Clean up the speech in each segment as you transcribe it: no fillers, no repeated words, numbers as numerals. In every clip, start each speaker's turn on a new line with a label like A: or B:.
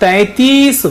A: 33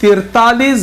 A: 43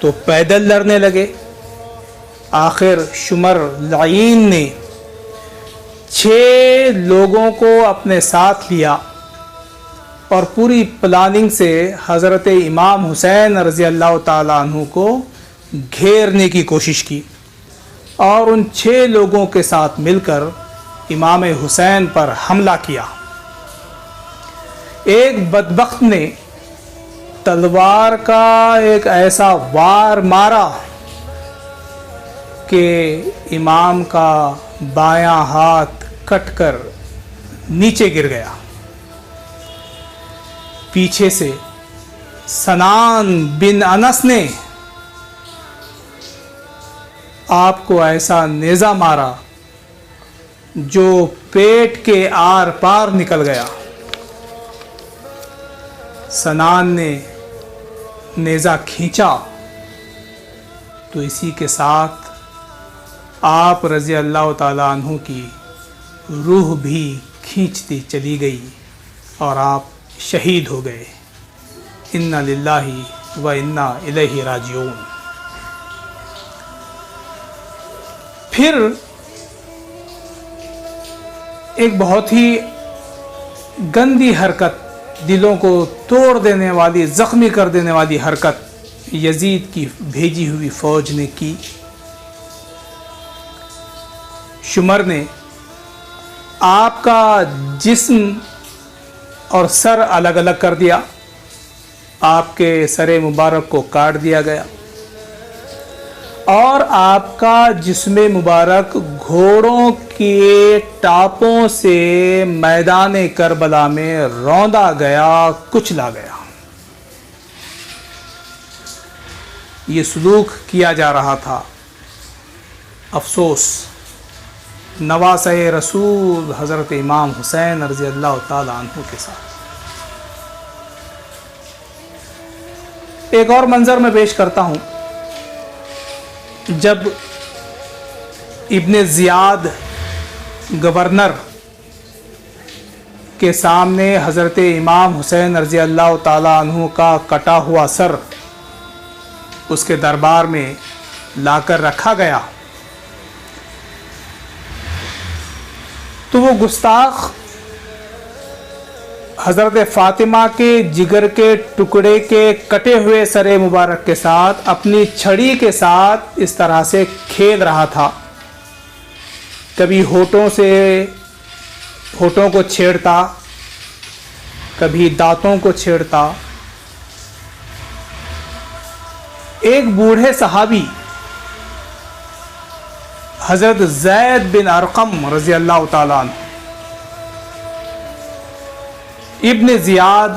A: تو پیدل لڑنے لگے۔ آخر شمر لعین نے 6 لوگوں کو اپنے ساتھ لیا اور پوری پلاننگ سے حضرت امام حسین رضی اللہ تعالیٰ عنہ کو گھیرنے کی کوشش کی اور ان 6 لوگوں کے ساتھ مل کر امام حسین پر حملہ کیا۔ ایک بدبخت نے تلوار کا ایک ایسا وار مارا کہ امام کا بایاں ہاتھ کٹ کر نیچے گر گیا۔ پیچھے سے سنان بن انس نے آپ کو ایسا نیزہ مارا جو پیٹ کے آر پار نکل گیا۔ سنان نے نیزہ کھینچا تو اسی کے ساتھ آپ رضی اللہ تعالیٰ عنہ کی روح بھی کھینچتی چلی گئی اور آپ شہید ہو گئے۔ انا للہ و انا الیہ راجعون۔ پھر ایک بہت ہی گندی حرکت، دلوں کو توڑ دینے والی، زخمی کر دینے والی حرکت یزید کی بھیجی ہوئی فوج نے کی۔ شمر نے آپ کا جسم اور سر الگ الگ کر دیا، آپ کے سر مبارک کو کاٹ دیا گیا اور آپ کا جسم مبارک گھوڑوں کے ٹاپوں سے میدان کربلا میں روندا گیا، کچلا گیا۔ یہ سلوک کیا جا رہا تھا، افسوس، نواسہ رسول حضرت امام حسین رضی اللہ تعالی عنہ کے ساتھ۔ ایک اور منظر میں پیش کرتا ہوں۔ جب ابن زیاد گورنر کے سامنے حضرت امام حسین رضی اللہ تعالی عنہ کا کٹا ہوا سر اس کے دربار میں لا کر رکھا گیا تو وہ گستاخ حضرت فاطمہ کے جگر کے ٹکڑے کے کٹے ہوئے سر مبارک کے ساتھ اپنی چھڑی کے ساتھ اس طرح سے کھیل رہا تھا، کبھی ہونٹوں کو چھیڑتا، کبھی دانتوں کو چھیڑتا۔ ایک بوڑھے صحابی حضرت زید بن ارقم رضی اللہ تعالیٰ عنہ ابن زیاد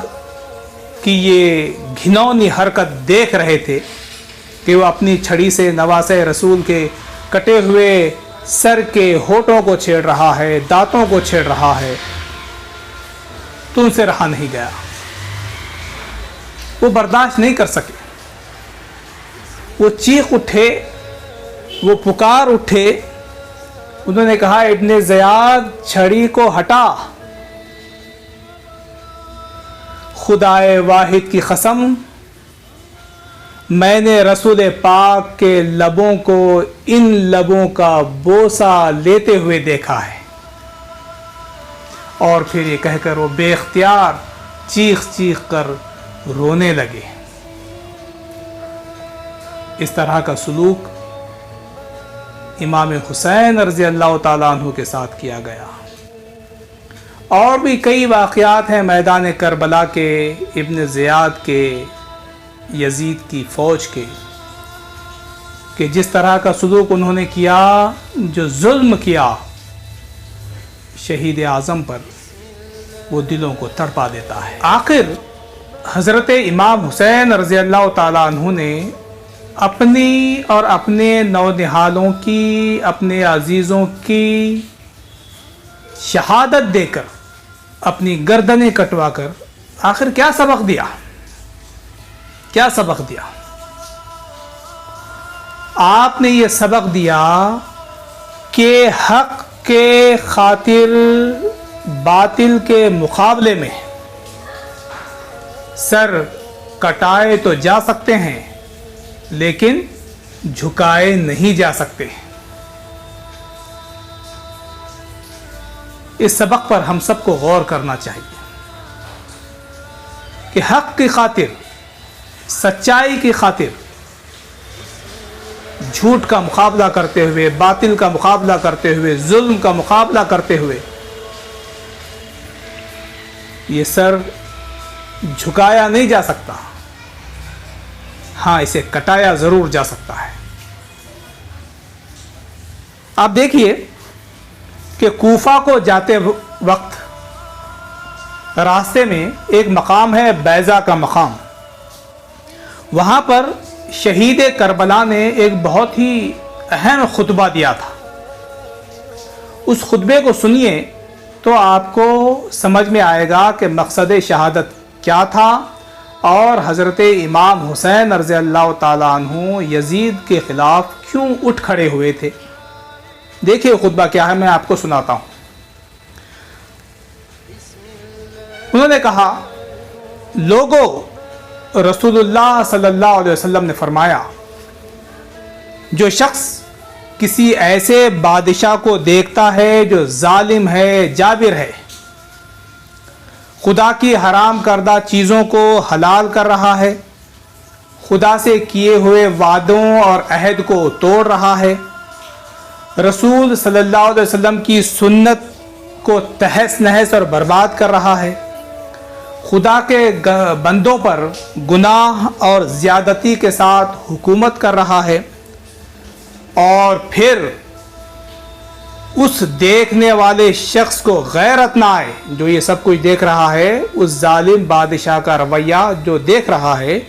A: کی یہ گھنونی حرکت دیکھ رہے تھے کہ وہ اپنی چھڑی سے نواسہ رسول کے کٹے ہوئے سر کے ہونٹوں کو چھیڑ رہا ہے، دانتوں کو چھیڑ رہا ہے، تو ان سے رہا نہیں گیا۔ وہ برداشت نہیں کر سکے، وہ چیخ اٹھے، وہ پکار اٹھے، انہوں نے کہا ابن زیاد چھڑی کو ہٹا، خدائے واحد کی قسم میں نے رسول پاک کے لبوں کو ان لبوں کا بوسہ لیتے ہوئے دیکھا ہے۔ اور پھر یہ کہہ کر وہ بے اختیار چیخ چیخ کر رونے لگے۔ اس طرح کا سلوک امام حسین رضی اللہ تعالیٰ عنہ کے ساتھ کیا گیا۔ اور بھی کئی واقعات ہیں میدان کربلا کے، ابن زیاد کے، یزید کی فوج کے، کہ جس طرح کا سلوک انہوں نے کیا، جو ظلم کیا شہید اعظم پر، وہ دلوں کو تڑپا دیتا ہے۔ آخر حضرت امام حسین رضی اللہ تعالیٰ عنہ نے اپنی اور اپنے نونہالوں کی، اپنے عزیزوں کی شہادت دے کر، اپنی گردنیں کٹوا کر آخر کیا سبق دیا؟ کیا سبق دیا؟ آپ نے یہ سبق دیا کہ حق کے خاطر باطل کے مقابلے میں سر کٹائے تو جا سکتے ہیں، لیکن جھکائے نہیں جا سکتے۔ اس سبق پر ہم سب کو غور کرنا چاہیے کہ حق کی خاطر، سچائی کی خاطر جھوٹ کا مقابلہ کرتے ہوئے، باطل کا مقابلہ کرتے ہوئے، ظلم کا مقابلہ کرتے ہوئے یہ سر جھکایا نہیں جا سکتا، ہاں اسے کٹایا ضرور جا سکتا ہے۔ آپ دیکھیے کہ کوفہ کو جاتے وقت راستے میں ایک مقام ہے بیضہ کا مقام، وہاں پر شہید کربلا نے ایک بہت ہی اہم خطبہ دیا تھا۔ اس خطبے کو سنیے تو آپ کو سمجھ میں آئے گا کہ مقصد شہادت کیا تھا اور حضرت امام حسین رضی اللہ تعالیٰ عنہ یزید کے خلاف کیوں اٹھ کھڑے ہوئے تھے۔ دیکھیے خطبہ کیا ہے، میں آپ کو سناتا ہوں۔ انہوں نے کہا، لوگوں، رسول اللہ صلی اللہ علیہ وسلم نے فرمایا، جو شخص کسی ایسے بادشاہ کو دیکھتا ہے جو ظالم ہے، جابر ہے، خدا کی حرام کردہ چیزوں کو حلال کر رہا ہے، خدا سے کیے ہوئے وعدوں اور عہد کو توڑ رہا ہے، رسول صلی اللہ علیہ وسلم کی سنت کو تہس نہس اور برباد کر رہا ہے، خدا کے بندوں پر گناہ اور زیادتی کے ساتھ حکومت کر رہا ہے، اور پھر اس دیکھنے والے شخص کو غیرت نہ آئے، جو یہ سب کچھ دیکھ رہا ہے، اس ظالم بادشاہ کا رویہ جو دیکھ رہا ہے،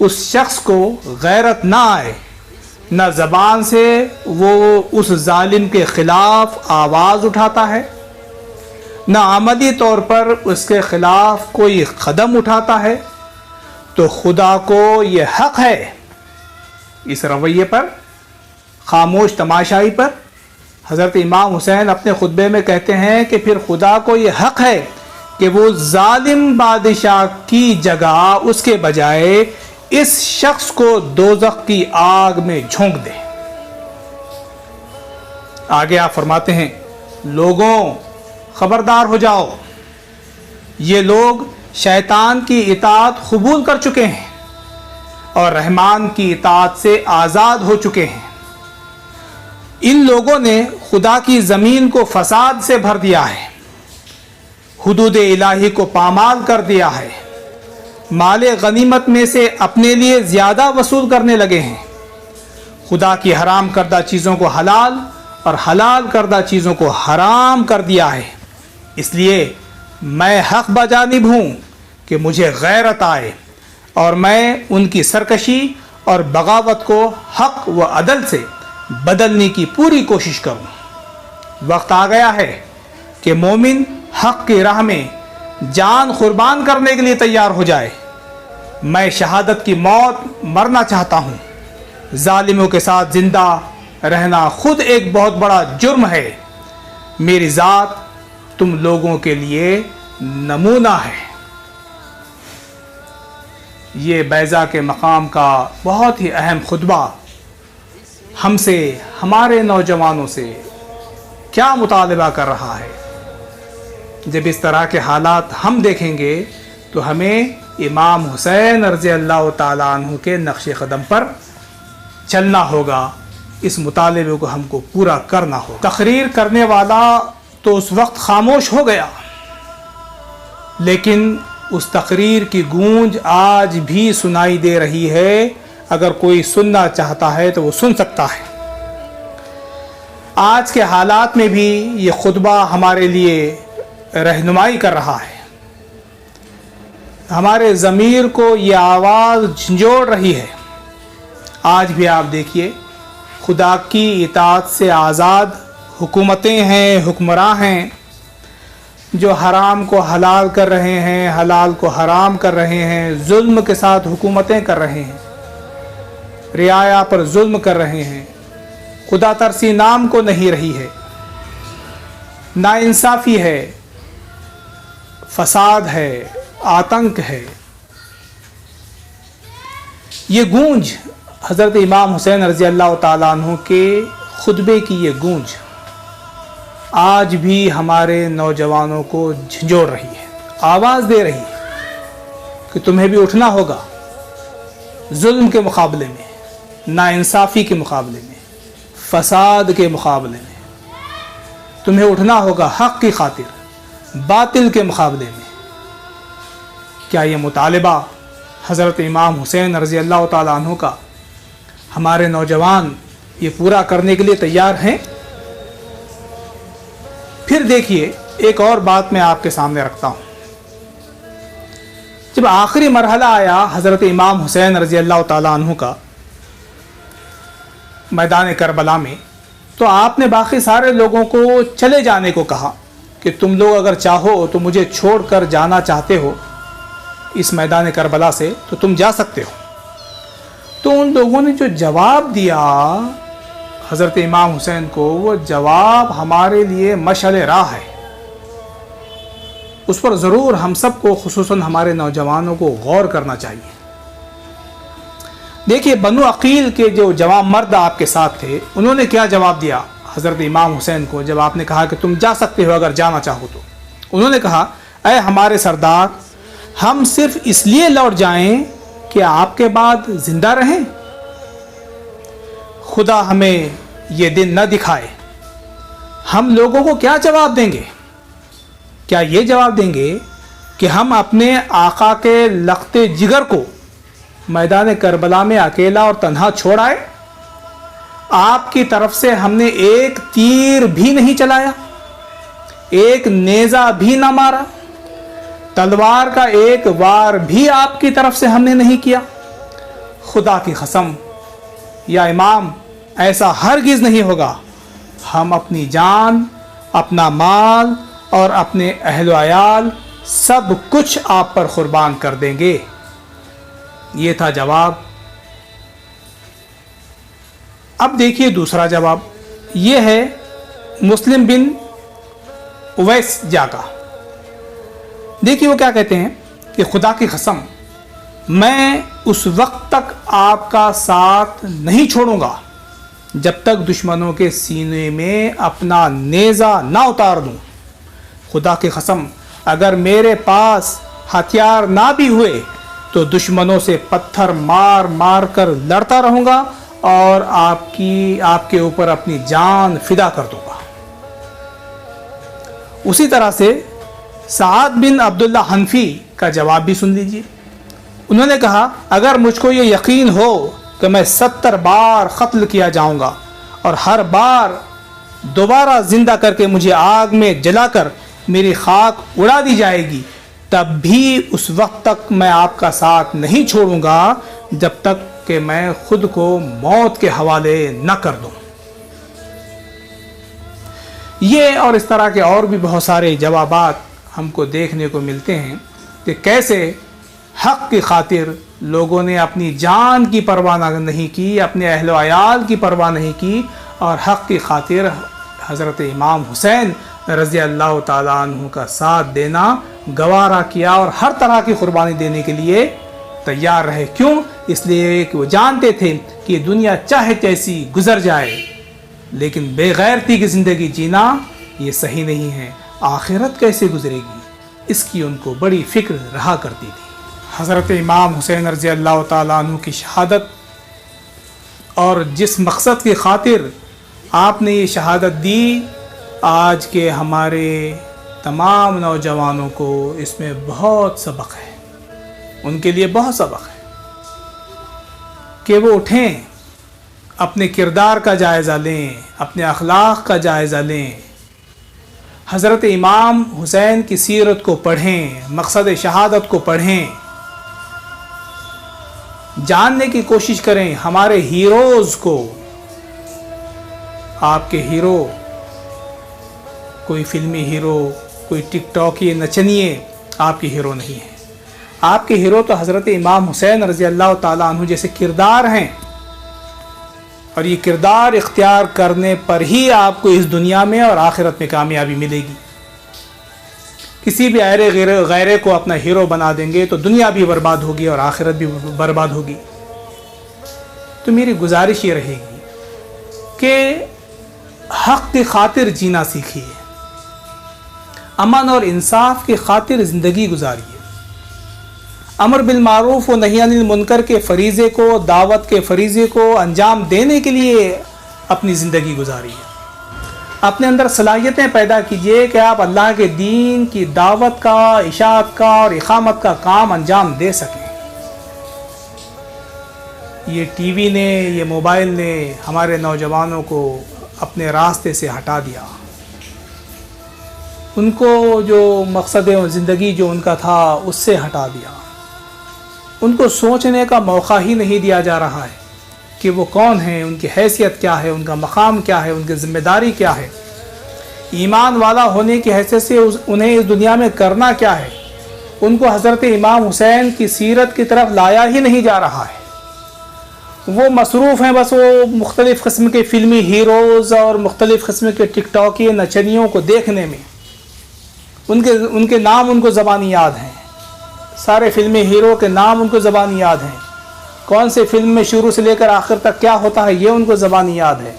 A: اس شخص کو غیرت نہ آئے، نہ زبان سے وہ اس ظالم کے خلاف آواز اٹھاتا ہے، نہ عملی طور پر اس کے خلاف کوئی قدم اٹھاتا ہے، تو خدا کو یہ حق ہے اس رویے پر، خاموش تماشائی پر۔ حضرت امام حسین اپنے خطبے میں کہتے ہیں کہ پھر خدا کو یہ حق ہے کہ وہ ظالم بادشاہ کی جگہ اس کے بجائے اس شخص کو دوزخ کی آگ میں جھونک دے۔ آگے آپ فرماتے ہیں، لوگوں خبردار ہو جاؤ، یہ لوگ شیطان کی اطاعت قبول کر چکے ہیں اور رحمان کی اطاعت سے آزاد ہو چکے ہیں۔ ان لوگوں نے خدا کی زمین کو فساد سے بھر دیا ہے، حدود الہی کو پامال کر دیا ہے، مال غنیمت میں سے اپنے لیے زیادہ وصول کرنے لگے ہیں، خدا کی حرام کردہ چیزوں کو حلال اور حلال کردہ چیزوں کو حرام کر دیا ہے۔ اس لیے میں حق بجانب ہوں کہ مجھے غیرت آئے اور میں ان کی سرکشی اور بغاوت کو حق و عدل سے بدلنے کی پوری کوشش کروں۔ وقت آ گیا ہے کہ مومن حق کی راہ میں جان قربان کرنے کے لیے تیار ہو جائے۔ میں شہادت کی موت مرنا چاہتا ہوں۔ ظالموں کے ساتھ زندہ رہنا خود ایک بہت بڑا جرم ہے۔ میری ذات تم لوگوں کے لیے نمونہ ہے۔ یہ بیضہ کے مقام کا بہت ہی اہم خطبہ ہم سے، ہمارے نوجوانوں سے کیا مطالبہ کر رہا ہے۔ جب اس طرح کے حالات ہم دیکھیں گے تو ہمیں امام حسین رضی اللہ تعالیٰ عنہ کے نقش قدم پر چلنا ہوگا، اس مطالبے کو ہم کو پورا کرنا ہوگا۔ تقریر کرنے والا تو اس وقت خاموش ہو گیا، لیکن اس تقریر کی گونج آج بھی سنائی دے رہی ہے۔ اگر کوئی سننا چاہتا ہے تو وہ سن سکتا ہے۔ آج کے حالات میں بھی یہ خطبہ ہمارے لیے رہنمائی کر رہا ہے، ہمارے ضمیر کو یہ آواز جھنجھوڑ رہی ہے۔ آج بھی آپ دیکھیے، خدا کی اطاعت سے آزاد حکومتیں ہیں، حکمراں ہیں، جو حرام کو حلال کر رہے ہیں، حلال کو حرام کر رہے ہیں، ظلم کے ساتھ حکومتیں کر رہے ہیں، رعایا پر ظلم کر رہے ہیں، خدا ترسی نام کو نہیں رہی ہے، ناانصافی ہے، فساد ہے، آتنک ہے۔ یہ گونج حضرت امام حسین رضی اللہ تعالیٰ عنہ کے خطبے کی یہ گونج آج بھی ہمارے نوجوانوں کو جھنجھوڑ رہی ہے، آواز دے رہی ہے کہ تمہیں بھی اٹھنا ہوگا ظلم کے مقابلے میں، ناانصافی کے مقابلے میں، فساد کے مقابلے میں تمہیں اٹھنا ہوگا حق کی خاطر، باطل کے مقابلے میں۔ کیا یہ مطالبہ حضرت امام حسین رضی اللہ تعالیٰ عنہ کا ہمارے نوجوان یہ پورا کرنے کے لیے تیار ہیں؟ پھر دیکھیے ایک اور بات میں آپ کے سامنے رکھتا ہوں۔ جب آخری مرحلہ آیا حضرت امام حسین رضی اللہ تعالیٰ عنہ کا میدان کربلا میں، تو آپ نے باقی سارے لوگوں کو چلے جانے کو کہا کہ تم لوگ اگر چاہو تو مجھے چھوڑ کر جانا چاہتے ہو اس میدان کربلا سے تو تم جا سکتے ہو۔ تو ان لوگوں نے جو جواب دیا حضرت امام حسین کو، وہ جواب ہمارے لیے مشعل راہ ہے۔ اس پر ضرور ہم سب کو، خصوصاً ہمارے نوجوانوں کو غور کرنا چاہیے۔ دیکھیے بنو عقیل کے جو جوان مرد آپ کے ساتھ تھے، انہوں نے کیا جواب دیا حضرت امام حسین کو جب آپ نے کہا کہ تم جا سکتے ہو اگر جانا چاہو تو؟ انہوں نے کہا، اے ہمارے سردار، ہم صرف اس لیے لوٹ جائیں کہ آپ کے بعد زندہ رہیں؟ خدا ہمیں یہ دن نہ دکھائے۔ ہم لوگوں کو کیا جواب دیں گے؟ کیا یہ جواب دیں گے کہ ہم اپنے آقا کے لخت جگر کو میدان کربلا میں اکیلا اور تنہا چھوڑ آئے؟ آپ کی طرف سے ہم نے ایک تیر بھی نہیں چلایا، ایک نیزہ بھی نہ مارا، تلوار کا ایک وار بھی آپ کی طرف سے ہم نے نہیں کیا۔ خدا کی قسم یا امام، ایسا ہرگز نہیں ہوگا۔ ہم اپنی جان، اپنا مال اور اپنے اہل و عیال سب کچھ آپ پر قربان کر دیں گے۔ یہ تھا جواب۔ اب دیکھیے دوسرا جواب، یہ ہے مسلم بن اویس جا کا۔ دیکھیے وہ کیا کہتے ہیں کہ خدا کی قسم میں اس وقت تک آپ کا ساتھ نہیں چھوڑوں گا جب تک دشمنوں کے سینے میں اپنا نیزہ نہ اتار دوں۔ خدا کی قسم اگر میرے پاس ہتھیار نہ بھی ہوئے تو دشمنوں سے پتھر مار مار کر لڑتا رہوں گا اور آپ کے اوپر اپنی جان فدا کر دوں گا۔ اسی طرح سے سعد بن عبداللہ حنفی کا جواب بھی سن لیجیے۔ انہوں نے کہا، اگر مجھ کو یہ یقین ہو کہ میں 70 بار قتل کیا جاؤں گا اور ہر بار دوبارہ زندہ کر کے مجھے آگ میں جلا کر میری خاک اڑا دی جائے گی، تب بھی اس وقت تک میں آپ کا ساتھ نہیں چھوڑوں گا جب تک کہ میں خود کو موت کے حوالے نہ کر دوں۔ یہ اور اس طرح کے اور بھی بہت سارے جوابات ہم کو دیکھنے کو ملتے ہیں کہ کیسے حق کی خاطر لوگوں نے اپنی جان کی پرواہ نہیں کی، اپنے اہل و عیال کی پرواہ نہیں کی، اور حق کی خاطر حضرت امام حسین رضی اللہ تعالیٰ عنہ کا ساتھ دینا گوارا کیا اور ہر طرح کی قربانی دینے کے لیے تیار رہے۔ کیوں؟ اس لیے کہ وہ جانتے تھے کہ دنیا چاہے کیسی گزر جائے لیکن بے غیرتی کی زندگی جینا یہ صحیح نہیں ہے۔ آخرت کیسے گزرے گی اس کی ان کو بڑی فکر رہا کرتی تھی۔ حضرت امام حسین رضی اللہ تعالیٰ عنہ کی شہادت اور جس مقصد کی خاطر آپ نے یہ شہادت دی، آج کے ہمارے تمام نوجوانوں کو اس میں بہت سبق ہے، ان کے لیے بہت سبق ہے کہ وہ اٹھیں، اپنے کردار کا جائزہ لیں، اپنے اخلاق کا جائزہ لیں، حضرت امام حسین کی سیرت کو پڑھیں، مقصد شہادت کو پڑھیں، جاننے کی کوشش کریں ہمارے ہیروز کو۔ آپ کے ہیرو کوئی فلمی ہیرو، کوئی ٹک ٹاکی نچنیے آپ کے ہیرو نہیں ہیں۔ آپ کے ہیرو تو حضرت امام حسین رضی اللہ تعالیٰ عنہ جیسے کردار ہیں، اور یہ کردار اختیار کرنے پر ہی آپ کو اس دنیا میں اور آخرت میں کامیابی ملے گی۔ کسی بھی غیرے کو اپنا ہیرو بنا دیں گے تو دنیا بھی برباد ہوگی اور آخرت بھی برباد ہوگی۔ تو میری گزارش یہ رہے گی کہ حق کی خاطر جینا سیکھیے، امن اور انصاف کی خاطر زندگی گزاریے، امر بالمعروف و نہی عن المنکر کے فریضے کو، دعوت کے فریضے کو انجام دینے کے لیے اپنی زندگی گزاریے، اپنے اندر صلاحیتیں پیدا کیجیے کہ آپ اللہ کے دین کی دعوت کا، اشاعت کا اور اقامت کا کام انجام دے سکیں۔ یہ ٹی وی نے، یہ موبائل نے ہمارے نوجوانوں کو اپنے راستے سے ہٹا دیا، ان کو جو مقصد زندگی جو ان کا تھا اس سے ہٹا دیا، ان کو سوچنے کا موقع ہی نہیں دیا جا رہا ہے کہ وہ کون ہیں، ان کی حیثیت کیا ہے، ان کا مقام کیا ہے، ان کی ذمہ داری کیا ہے، ایمان والا ہونے کی حیثیت سے انہیں اس دنیا میں کرنا کیا ہے۔ ان کو حضرت امام حسین کی سیرت کی طرف لایا ہی نہیں جا رہا ہے۔ وہ مصروف ہیں بس وہ مختلف قسم کے فلمی ہیروز اور مختلف قسم کے ٹک ٹاکی نچنیوں کو دیکھنے میں، ان کے نام ان کو زبانی یاد ہیں، سارے فلمی ہیرو کے نام ان کو زبانی یاد ہیں، کون سے فلم میں شروع سے لے کر آخر تک کیا ہوتا ہے یہ ان کو زبانی یاد ہے۔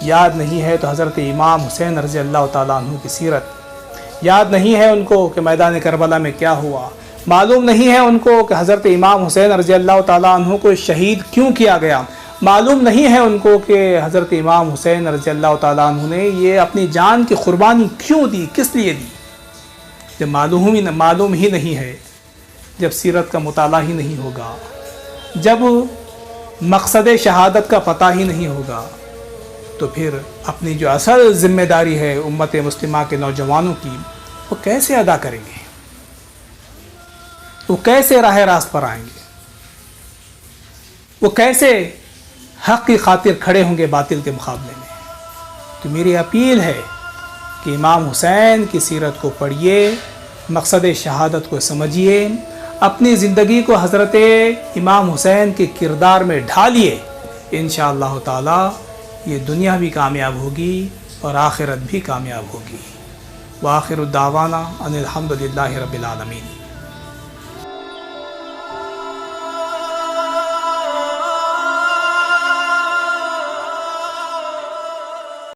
A: یاد نہیں ہے تو حضرت امام حسین رضی اللہ تعالیٰ عنہ کی سیرت، یاد نہیں ہے ان کو کہ میدان کربلا میں کیا ہوا، معلوم نہیں ہے ان کو کہ حضرت امام حسین رضی اللہ تعالیٰ عنہ کو شہید کیوں کیا گیا، معلوم نہیں ہے ان کو کہ حضرت امام حسین رضی اللہ تعالیٰ عنہ نے یہ اپنی جان کی قربانی کیوں دی، کس لیے دی۔ جب معلوم ہی نہیں ہے، جب سیرت کا مطالعہ ہی نہیں ہوگا، جب مقصد شہادت کا پتہ ہی نہیں ہوگا، تو پھر اپنی جو اصل ذمہ داری ہے امت مسلمہ کے نوجوانوں کی، وہ کیسے ادا کریں گے، وہ کیسے راہ راست پر آئیں گے، وہ کیسے حق کی خاطر کھڑے ہوں گے باطل کے مقابلے میں۔ تو میری اپیل ہے کہ امام حسین کی سیرت کو پڑھیے، مقصد شہادت کو سمجھیے، اپنی زندگی کو حضرت امام حسین کے کردار میں ڈھالیے، انشاءاللہ تعالی یہ دنیا بھی کامیاب ہوگی اور آخرت بھی کامیاب ہوگی۔ وآخر الدعوانا ان الحمدللہ رب العالمین۔